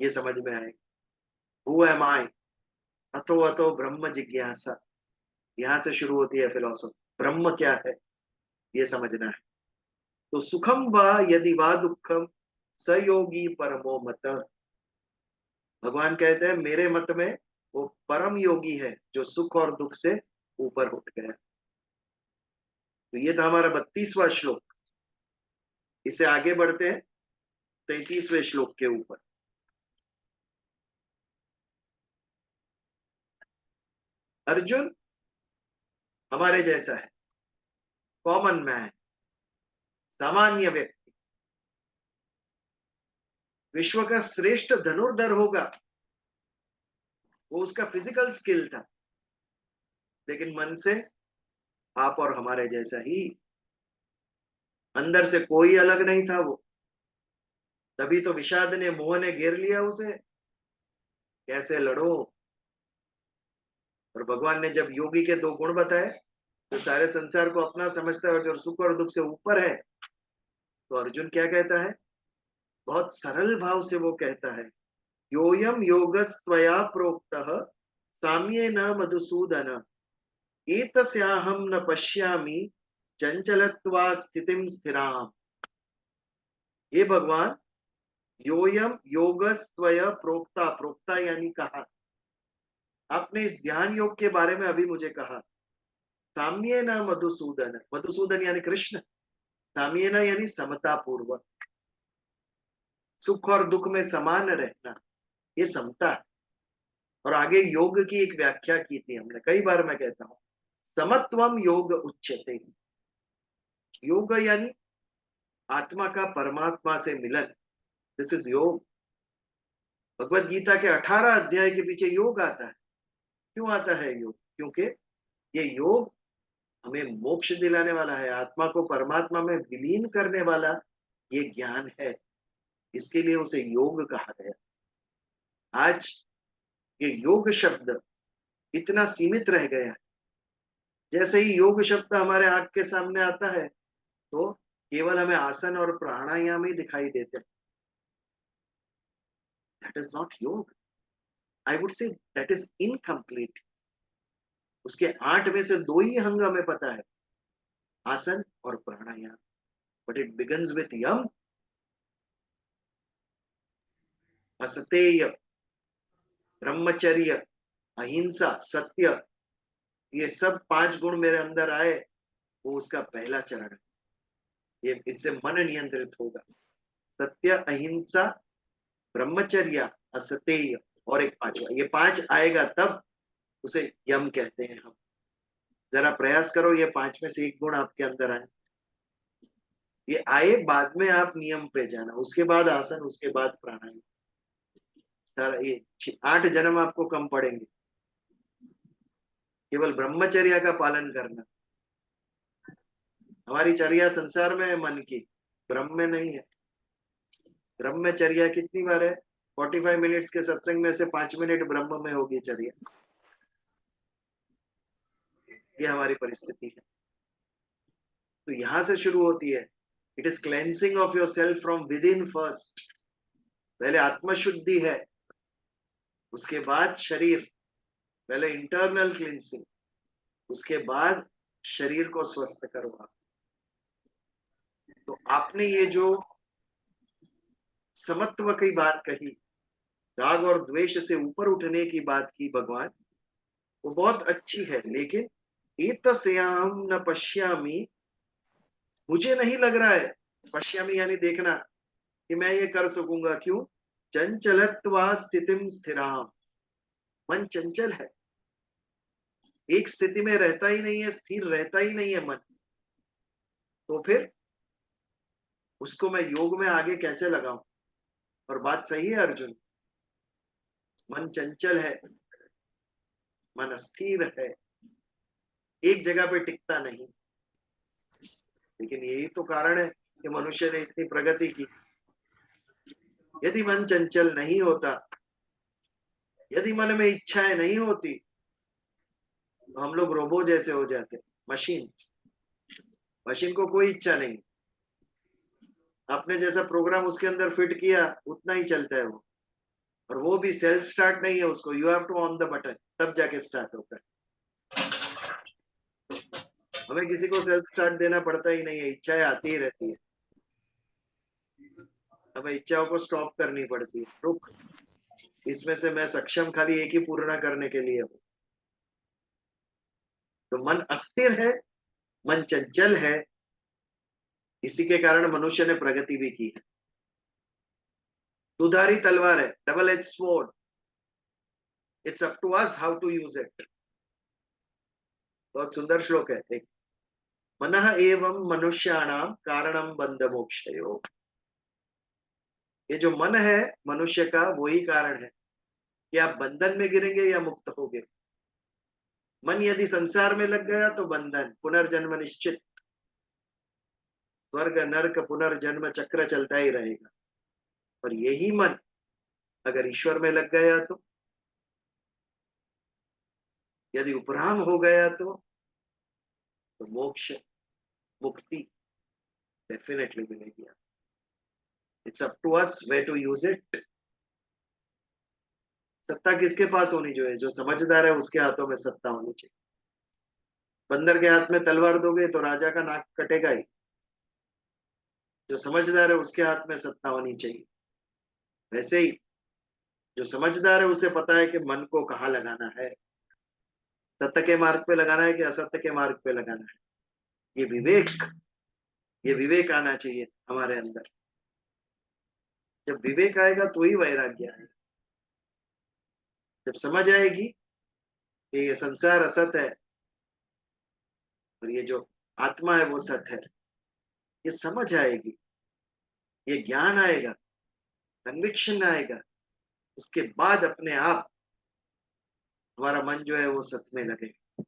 ये समझ में आएगा। हु एम आई, अतो अतो ब्रह्म जिज्ञासा। यहां से शुरू होती है फिलोसफी। ब्रह्म क्या है ये समझना है। तो सुखम व यदि वा दुखम स योगी परमो मत। भगवान कहते हैं मेरे मत में वो परम योगी है जो सुख और दुख से ऊपर उठ गया। तो ये था हमारा 32वां श्लोक। इससे आगे बढ़ते हैं 33वें श्लोक के ऊपर। अर्जुन हमारे जैसा है, कॉमन मैन, सामान्य व्यक्ति, विश्व का श्रेष्ठ धनुर्धर होगा, वो उसका फिजिकल स्किल था, लेकिन मन से आप और हमारे जैसा ही, अंदर से कोई अलग नहीं था वो। तभी तो विषाद ने, मोह ने घेर लिया उसे, कैसे लड़ो। और भगवान ने जब योगी के दो गुण बताए, जो सारे संसार को अपना समझता है और जो सुख और दुख से ऊपर है, तो अर्जुन क्या कहता है, बहुत सरल भाव से वो कहता है, योयम योगस्त्वया प्रोक्तः साम्येन मधुसूदन एतस्याहं न पश्यामि चंचलत्वा स्थितिं स्थिराम। ये भगवान, योयम योगस्त्वया प्रोक्ता, प्रोक्ता यानी कहा, आपने इस ध्यान योग के बारे में अभी मुझे कहा, साम्येन मधुसूदन, मधुसूदन यानी कृष्ण, साम्येन यानी समता पूर्वक, सुख और दुख में समान रहना, ये समता है। और आगे योग की एक व्याख्या की थी हमने, कई बार मैं कहता हूं, समत्वम योग उच्यते। योग यानी आत्मा का परमात्मा से मिलन, दिस इज योग। भगवत गीता के 18 अध्याय के पीछे योग आता है। क्यों आता है योग? क्योंकि ये योग हमें मोक्ष दिलाने वाला है, आत्मा को परमात्मा में विलीन करने वाला ये ज्ञान है, इसके लिए उसे योग कहा गया। आज ये योग शब्द इतना सीमित रह गया है। जैसे ही योग शब्द हमारे आंख के सामने आता है, तो केवल हमें आसन और प्राणायाम ही दिखाई देते हैं। दैट इज नॉट योग, I would say that is incomplete. उसके 8 में से 2 ही अंग हमें पता है, आसन और प्राणायाम, बट इट बिगन्स विथ यम, असतेय, ब्रह्मचर्य, अहिंसा, सत्य, ये सब 5 गुण मेरे अंदर आए, वो उसका पहला चरण है। ये इससे मन नियंत्रित होगा। सत्य, अहिंसा, ब्रह्मचर्य, असतेय और एक 5वां, ये 5 आएगा तब उसे यम कहते हैं हम। जरा प्रयास करो ये 5 में से एक गुण आपके अंदर आए, ये आए, बाद में आप नियम पे जाना, उसके बाद आसन, उसके बाद प्राणायाम। ये 8 जन्म आपको कम पड़ेंगे, केवल ब्रह्मचर्य का पालन करना। हमारी चर्या संसार में है मन की, ब्रह्म में नहीं है। ब्रह्मचर्या कितनी बार है? 45 मिनट्स के सत्संग में से 5 मिनट ब्रह्म में होगी चर्या। ये हमारी परिस्थिति है। तो यहां से शुरू होती है। It is cleansing of your self from with in first. पहले आत्मशुद्धि है, उसके बाद शरीर, पहले इंटरनल क्लींसिंग, उसके बाद शरीर को स्वस्थ करो आप। तो आपने ये जो समत्व की बात कही, राग और द्वेष से ऊपर उठने की बात की भगवान, वो बहुत अच्छी है, लेकिन एतस्याम न पश्यामि, मुझे नहीं लग रहा है, पश्यामि यानी देखना, कि मैं ये कर सकूंगा। क्यों? चंचलत्वा स्थितिम स्थिराम, मन चंचल है, एक स्थिति में रहता ही नहीं है, स्थिर रहता ही नहीं है मन। तो फिर उसको मैं योग में आगे कैसे लगाऊं? और बात सही है अर्जुन, मन चंचल है, मन अस्थिर है, एक जगह पे टिकता नहीं। लेकिन यही तो कारण है कि मनुष्य ने इतनी प्रगति की। यदि मन चंचल नहीं होता, यदि मन में इच्छाएं नहीं होती, तो हम लोग रोबो जैसे हो जाते, मशीन। मशीन को कोई इच्छा नहीं, आपने जैसा प्रोग्राम उसके अंदर फिट किया उतना ही चलता है वो। और वो भी सेल्फ स्टार्ट नहीं है, उसको you have to on the button, तब जाके स्टार्ट होता है। हमें किसी को सेल्फ स्टार्ट देना पड़ता ही नहीं है, इच्छाएं आती ही रहती है। हमें इच्छाओं को स्टॉप करनी पड़ती है, रुक, इसमें से मैं सक्षम खाली एक ही पूर्ण करने के लिए हूं। तो मन अस्थिर है, मन चंचल है, इसी के कारण मनुष्य ने प्रगति भी की है। दुधारी तलवार है, double edge sword, it's up to us how to use it. बहुत सुंदर श्लोक है एक। मनः एवं मनुष्याणाम कारणम बंध मोक्षयो। ये जो मन है मनुष्य का, वही कारण है कि आप बंधन में गिरेंगे या मुक्त होगे। मन यदि संसार में लग गया तो बंधन, पुनर्जन्म निश्चित, स्वर्ग नरक पुनर्जन्म चक्र चलता ही रहेगा। और यही मन अगर ईश्वर में लग गया यदि उपराम हो गया तो मोक्ष, मुक्ति डेफिनेटली मिलेगी। It's up to us way to use it. सत्ता किसके पास होनी चाहिए? जो समझदार है उसके हाथों में सत्ता होनी चाहिए। बंदर के हाथ में तलवार दोगे तो राजा का नाक कटेगा ही। जो समझदार है उसके हाथ में सत्ता होनी चाहिए। वैसे ही जो समझदार है उसे पता है कि मन को कहाँ लगाना है, सत्य के मार्ग पे लगाना है कि असत्य के मार्ग पे लगाना है। ये विवेक, ये विवेक आना चाहिए हमारे अंदर। जब विवेक आएगा तो ही वैराग्य आएगा। जब समझ आएगी कि ये संसार असत है और ये जो आत्मा है वो सत है, ये समझ आएगी, ये ज्ञान आएगा, कन्विक्शन आएगा, उसके बाद अपने आप हमारा मन जो है वो सत में लगेगा।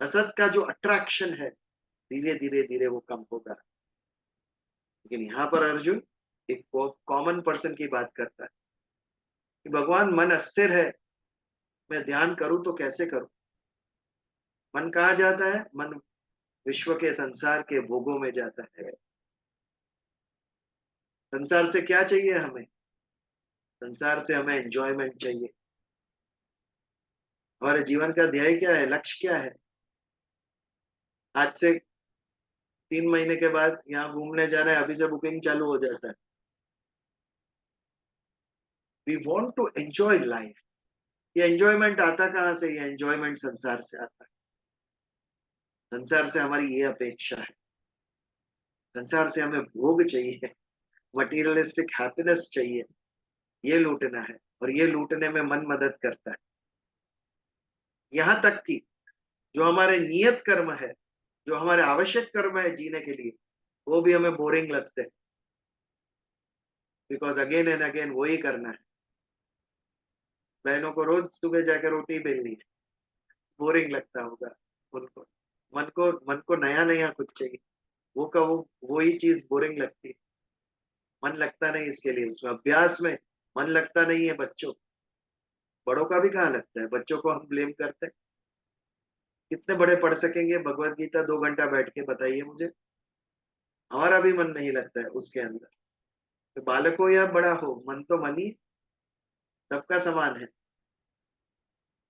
असत का जो अट्रैक्शन है धीरे धीरे धीरे वो कम होगा। लेकिन यहाँ पर अर्जुन एक कॉमन पर्सन की बात करता है कि भगवान मन अस्थिर है, मैं ध्यान करूं तो कैसे करूं? मन कहाँ जाता है? मन विश्व के संसार के भोगों में जाता है। संसार से क्या चाहिए हमें? संसार से हमें एंजॉयमेंट चाहिए। हमारे जीवन का ध्येय क्या है? लक्ष्य क्या है? आज से 3 महीने के बाद यहाँ घूमने जाना है, अभी से बुकिंग चालू हो जाता है। We want to enjoy life. ये एंजॉयमेंट आता कहाँ से? ये एंजॉयमेंट संसार से आता है। संसार से हमारी ये अपेक्षा है। संसार से हमें भोग चाहिए, मटीरियलिस्टिक हैप्पीनेस चाहिए, ये लूटना है। और ये लूटने में मन मदद करता है। यहाँ तक कि जो हमारे नियत कर्म है, जो हमारे आवश्यक कर्म है जीने के लिए, वो भी हमें बोरिंग लगते हैं। बिकॉज अगेन एंड अगेन वही करना है। बहनों को रोज सुबह जाकर रोटी बेलनी है, बोरिंग लगता होगा उनको। मन को नया नया कुछ चाहिए। वो का वो ही चीज बोरिंग लगती है। मन लगता नहीं इसके लिए, उसमें अभ्यास में मन लगता नहीं है बच्चों। बड़ों का भी कहाँ लगता है? बच्चों को हम ब्लेम करते हैं। कितने बड़े पढ़ सकेंगे भगवत गीता 2 घंटा बैठ के? बताइए मुझे। हमारा भी मन नहीं लगता है उसके अंदर। तो बालक हो या बड़ा हो, मन तो मन ही सबका समान है।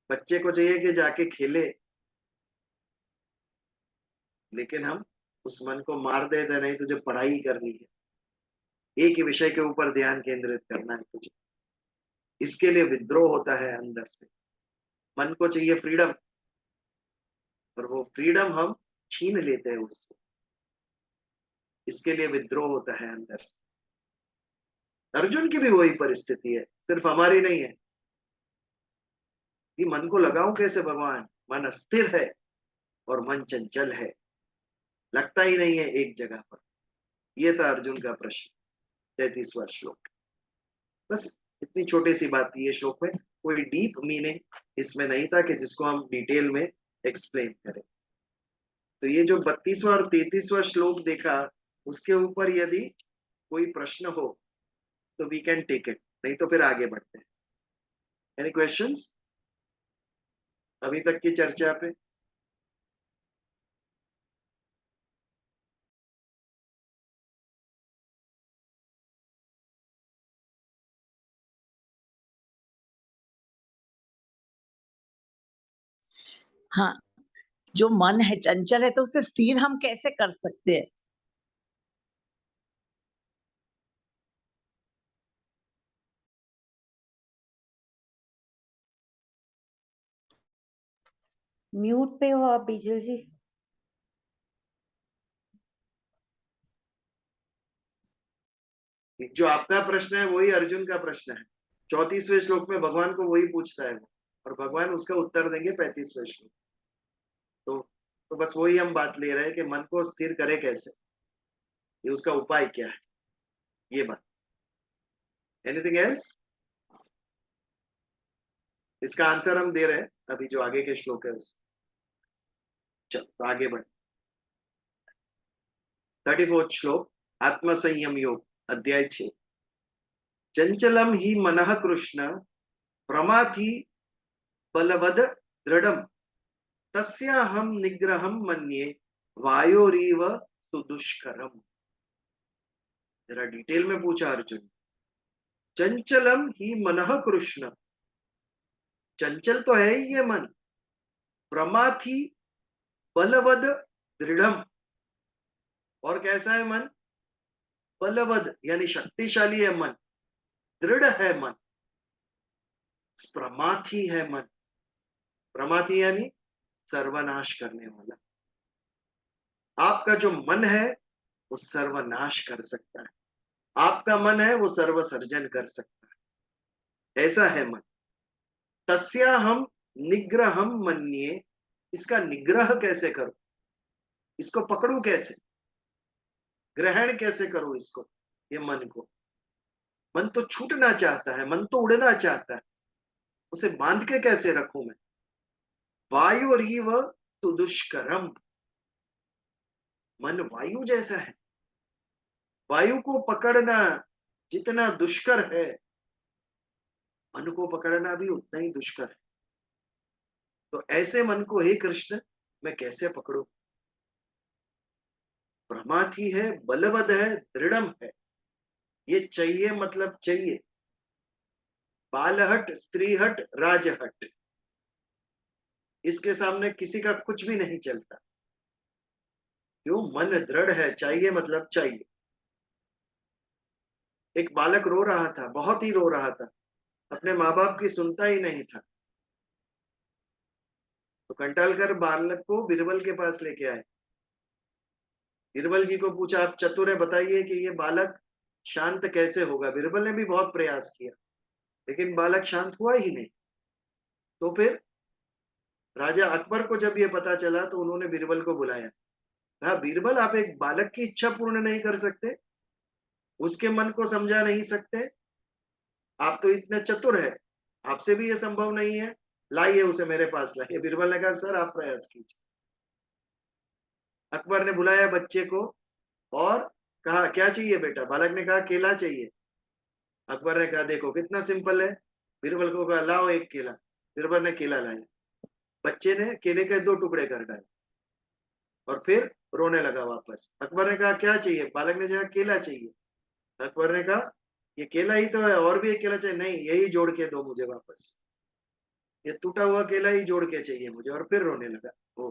बच्चे को चाहिए कि जाके खेले, लेकिन हम उस मन को मार देते, नहीं तुझे पढ़ाई करनी है, एक ही विषय के ऊपर ध्यान केंद्रित करना है तुझे। इसके लिए विद्रोह होता है अंदर से। मन को चाहिए फ्रीडम, और वो फ्रीडम हम छीन लेते हैं उससे। इसके लिए विद्रोह होता है अंदर से। अर्जुन की भी वही परिस्थिति है, सिर्फ हमारी नहीं है। कि मन को लगाऊं कैसे भगवान? मन अस्थिर है और मन चंचल है, लगता ही नहीं है एक जगह पर। ये था अर्जुन का प्रश्न, 33वां श्लोक। बस इतनी छोटी सी बात थी ये श्लोक में। कोई डीप मीनिंग इसमें नहीं था कि जिसको हम डिटेल में एक्सप्लेन करें। तो ये जो 32वां और 33वां श्लोक देखा, उसके ऊपर यदि कोई प्रश्न हो तो वी कैन टेक इट, नहीं तो फिर आगे बढ़ते हैं। एनी क्वेश्चंस अभी तक की चर्चा पे? हाँ, जो मन है चंचल है तो उसे स्थिर हम कैसे कर सकते हैं? म्यूट पे हो आप बीजल जी? जो आपका प्रश्न है वही अर्जुन का प्रश्न है। 34वें श्लोक में भगवान को वही पूछता है वो, और भगवान उसका उत्तर देंगे 35वें श्लोक। तो बस वही हम बात ले रहे हैं कि मन को स्थिर करे कैसे, ये उसका उपाय क्या है, ये बात। Anything else? इसका आंसर हम दे रहे हैं अभी जो आगे के श्लोक है उस। चलो तो आगे बढ़े। 34 श्लोक, आत्म संयम योग, अध्याय 6। चंचलम ही मनः कृष्ण प्रमाथि बलवद दृढ़म तस्याहम निग्रहम मन्ये वायोरीव सुदुष्करम। जरा डिटेल में पूछा अर्जुन। चंचलम ही मनः कृष्ण, चंचल तो है ही ये मन। प्रमाथि बलवद दृढ़म, और कैसा है मन? बलवद यानी शक्तिशाली है मन, दृढ़ है मन, प्रमाथि है मन। प्रमाथि यानी सर्वनाश करने वाला। आपका जो मन है वो सर्वनाश कर सकता है, आपका मन है वो सर्व सर्जन कर सकता है, ऐसा है मन। तस्या हम निग्रहम मन्ये, इसका निग्रह कैसे करूं, इसको पकड़ू कैसे, ग्रहण कैसे करूं इसको, ये मन को। मन तो छूटना चाहता है, मन तो उड़ना चाहता है, उसे बांध के कैसे रखूं मैं? वायुरीव सुदुष्करम, मन वायु जैसा है। वायु को पकड़ना जितना दुष्कर है, मन को पकड़ना भी उतना ही दुष्कर है। तो ऐसे मन को हे कृष्ण मैं कैसे पकड़ू? प्रमाथि है, बलवद है, दृढ़म है। ये चाहिए मतलब चाहिए, बालहट, स्त्रीहट, राजहट, इसके सामने किसी का कुछ भी नहीं चलता। क्यों? मन दृढ़ है, चाहिए मतलब चाहिए। एक बालक रो रहा था, बहुत ही रो रहा था, अपने माँ बाप की सुनता ही नहीं था। तो कंटालकर बालक को बीरबल के पास लेके आए। बीरबल जी को पूछा, आप चतुर है, बताइए कि ये बालक शांत कैसे होगा। बीरबल ने भी बहुत प्रयास किया, लेकिन बालक शांत हुआ ही नहीं। तो फिर राजा अकबर को जब ये पता चला तो उन्होंने बीरबल को बुलाया। कहा, बीरबल आप एक बालक की इच्छा पूर्ण नहीं कर सकते, उसके मन को समझा नहीं सकते, आप तो इतने चतुर है, आपसे भी ये संभव नहीं है, लाइए उसे मेरे पास लाइए। बीरबल ने कहा, सर आप प्रयास कीजिए। अकबर ने बुलाया बच्चे को और कहा, क्या चाहिए बेटा? बालक ने कहा, केला चाहिए। अकबर ने कहा, देखो कितना सिंपल है। बीरबल को कहा, लाओ एक केला। बीरबल ने केला लाया, बच्चे ने केले के 2 टुकड़े कर डाले और फिर रोने लगा वापस। अकबर ने कहा, क्या चाहिए? बालक ने कहा, केला चाहिए। अकबर ने कहा, ये केला ही तो है, और भी एक केला चाहिए? नहीं, यही जोड़ के दो मुझे वापस, ये टूटा हुआ केला ही जोड़ के चाहिए मुझे। और फिर रोने लगा वो।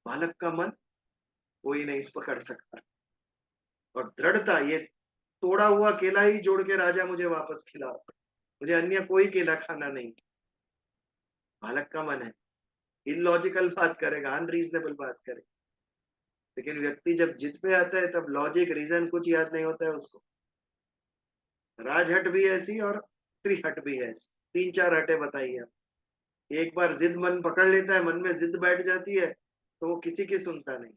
बालक का मन कोई नहीं पकड़ सकता, और दृढ़ता, ये तोड़ा हुआ केला ही जोड़ के राजा मुझे वापस खिलाओ, मुझे अन्य कोई केला खाना नहीं। बालक का मन है, इलॉजिकल बात करेगा, अनरीजनेबल बात करेगा। लेकिन व्यक्ति जब जिद पे आता है तब लॉजिक रीजन कुछ याद नहीं होता है उसको। राजहट भी ऐसी और त्रिहट भी ऐसी, 3-4 हटें बताइए आप। एक बार जिद मन पकड़ लेता है, मन में जिद बैठ जाती है, तो वो किसी की सुनता नहीं,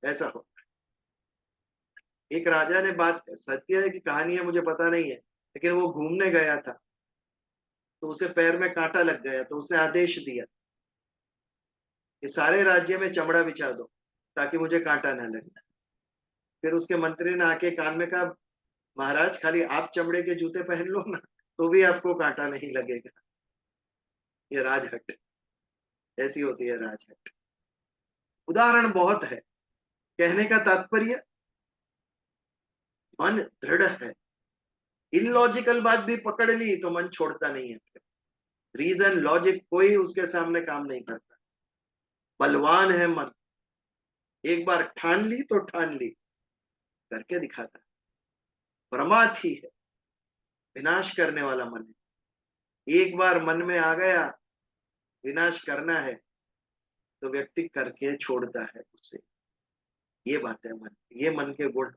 ऐसा हो। एक राजा ने, बात सत्य है कि कहानी है मुझे पता नहीं है, लेकिन वो घूमने गया था तो उसे पैर में कांटा लग गया, तो उसने आदेश दिया कि सारे राज्य में चमड़ा बिछा दो ताकि मुझे कांटा ना लगे। फिर उसके मंत्री ने आके कान में कहा, महाराज खाली आप चमड़े के जूते पहन लो ना, तो भी आपको कांटा नहीं लगेगा। ये राजहट, ऐसी होती है राजहट। उदाहरण बहुत है, कहने का तात्पर्य मन दृढ़ है, इलॉजिकल बात भी पकड़ ली तो मन छोड़ता नहीं है। रीजन लॉजिक कोई उसके सामने काम नहीं करता। बलवान है मन, एक बार ठान ली तो ठान ली, करके दिखाता। प्रमाथी है, विनाश करने वाला मन है। एक बार मन में आ गया विनाश करना है तो व्यक्ति करके छोड़ता है उससे। ये बात है मन, ये मन के गुण।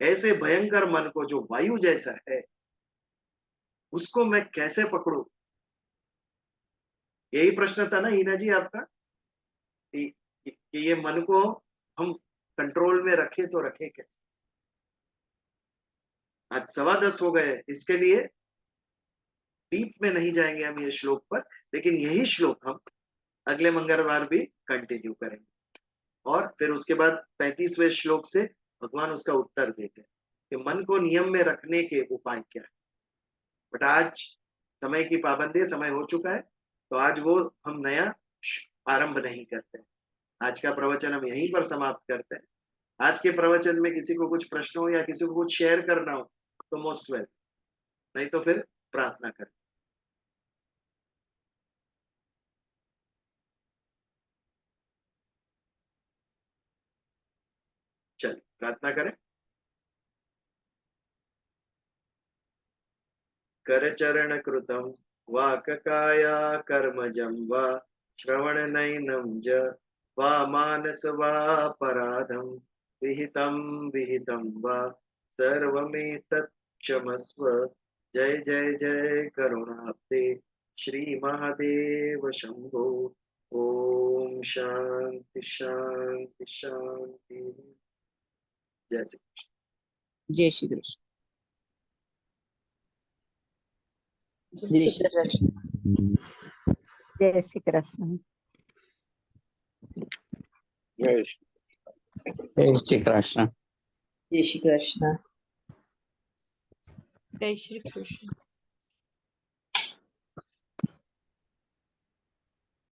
ऐसे भयंकर मन को जो वायु जैसा है, उसको मैं कैसे पकड़ू? यही प्रश्न था ना हीना जी आपका कि ये मन को हम कंट्रोल में रखे तो रखे कैसे। आज 10:15 हो गए, इसके लिए डीप में नहीं जाएंगे हम ये श्लोक पर, लेकिन यही श्लोक हम अगले मंगलवार भी कंटिन्यू करेंगे। और फिर उसके बाद 35वें श्लोक से भगवान उसका उत्तर देते हैं कि मन को नियम में रखने के उपाय क्या है। बट आज समय की पाबंदी, समय हो चुका है, तो आज वो हम नया आरंभ नहीं करते। आज का प्रवचन हम यहीं पर समाप्त करते हैं। आज के प्रवचन में किसी को कुछ प्रश्न हो या किसी को कुछ शेयर करना हो तो मोस्ट वेल, नहीं तो फिर प्रार्थना करें। चलिए प्रार्थना करें। करचरण कृतं वाक्काया कर्मजं वा श्रवणनयनं च वा मानस वा पराधं विहितं विहितं वा सर्वमेतत् क्षमस्व। जय जय जय करुणाब्दे श्री महादेव शंभो। ओम शांति शांति शांति। जय श्री कृष्ण। जय श्री कृष्ण। जय श्री कृष्ण। जय श्री कृष्ण। जय श्री कृष्ण। जय श्री कृष्ण। जय श्री कृष्ण।